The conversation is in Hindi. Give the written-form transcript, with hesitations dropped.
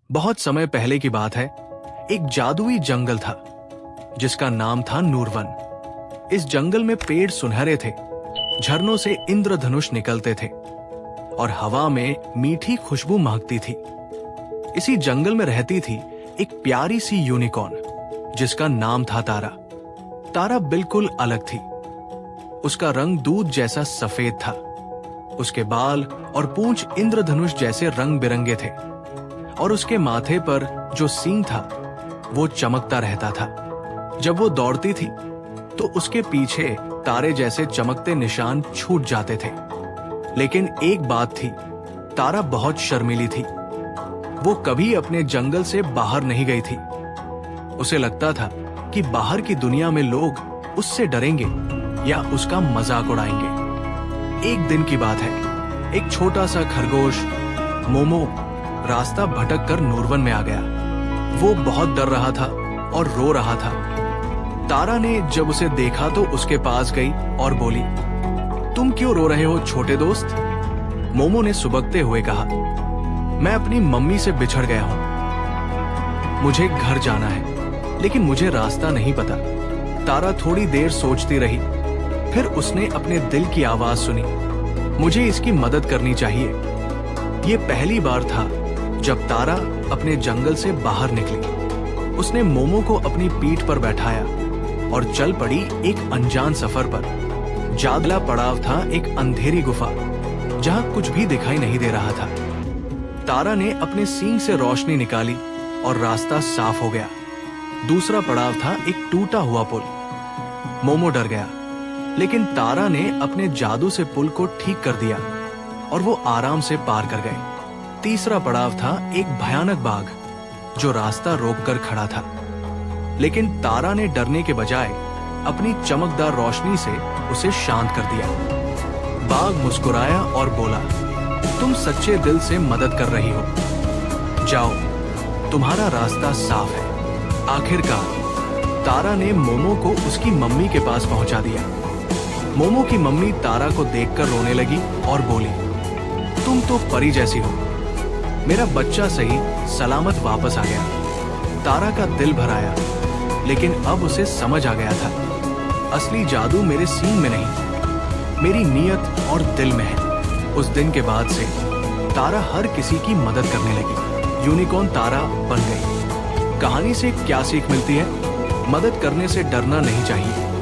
बहुत समय पहले की बात है। एक जादुई जंगल था जिसका नाम था नूरवन। इस जंगल में पेड़ सुनहरे थे, झरनों से इंद्रधनुष निकलते थे और हवा में मीठी खुशबू महकती थी। इसी जंगल में रहती थी एक प्यारी सी यूनिकॉर्न जिसका नाम था तारा। तारा बिल्कुल अलग थी। उसका रंग दूध जैसा सफेद था। उसके बाल और पूंछ इंद्रधनुष जैसे रंग बिरंगे थे और उसके माथे पर जो सींग था वो चमकता रहता था। जब वो दौड़ती थी तो उसके पीछे तारे जैसे चमकते निशान छूट जाते थे। लेकिन एक बात थी, तारा बहुत शर्मीली थी। वो कभी अपने जंगल से बाहर नहीं गई थी। उसे लगता था कि बाहर की दुनिया में लोग उससे डरेंगे या उसका मजाक उड़ाएंगे। एक दिन की बात है, एक छोटा सा खरगोश मोमो रास्ता भटक कर नूरवन में आ गया। वो बहुत डर रहा था और रो रहा था। तारा ने जब उसे देखा तो उसके पास गई और बोली, तुम क्यों रो रहे हो छोटे दोस्त? मोमो ने सुबकते हुए कहा, मैं अपनी मम्मी से बिछड़ गया हूं। मुझे घर जाना है लेकिन मुझे रास्ता नहीं पता। तारा थोड़ी देर सोचती रही, फिर उसने अपने दिल की आवाज सुनी, मुझे इसकी मदद करनी चाहिए। ये पहली बार था जब तारा अपने जंगल से बाहर निकली। उसने मोमो को अपनी पीठ पर बैठाया और चल पड़ी एक अनजान सफर पर। अगला पड़ाव था एक अंधेरी गुफा जहां कुछ भी दिखाई नहीं दे रहा था। तारा ने अपने सींग से रोशनी निकाली और रास्ता साफ हो गया। दूसरा पड़ाव था एक टूटा हुआ पुल। मोमो डर गया, लेकिन तारा ने अपने जादू से पुल को ठीक कर दिया और वो आराम से पार कर गए। तीसरा पड़ाव था एक भयानक बाघ जो रास्ता रोककर खड़ा था। लेकिन तारा ने डरने के बजाय अपनी चमकदार रोशनी से उसे शांत कर दिया। बाघ मुस्कुराया और बोला, तुम सच्चे दिल से मदद कर रही हो। जाओ, तुम्हारा रास्ता साफ है। आखिरकार तारा ने मोमो को उसकी मम्मी के पास पहुंचा दिया। मोमो की मम्मी तारा को देखकर रोने लगी और बोली, तुम तो परी जैसी हो। मेरा बच्चा सही सलामत वापस आ गया। तारा का दिल भर आया, लेकिन अब उसे समझ आ गया था, असली जादू मेरे सींग में नहीं, मेरी नीयत और दिल में है। उस दिन के बाद से तारा हर किसी की मदद करने लगी। यूनिकॉर्न तारा बन गई। कहानी से क्या सीख मिलती है? मदद करने से डरना नहीं चाहिए।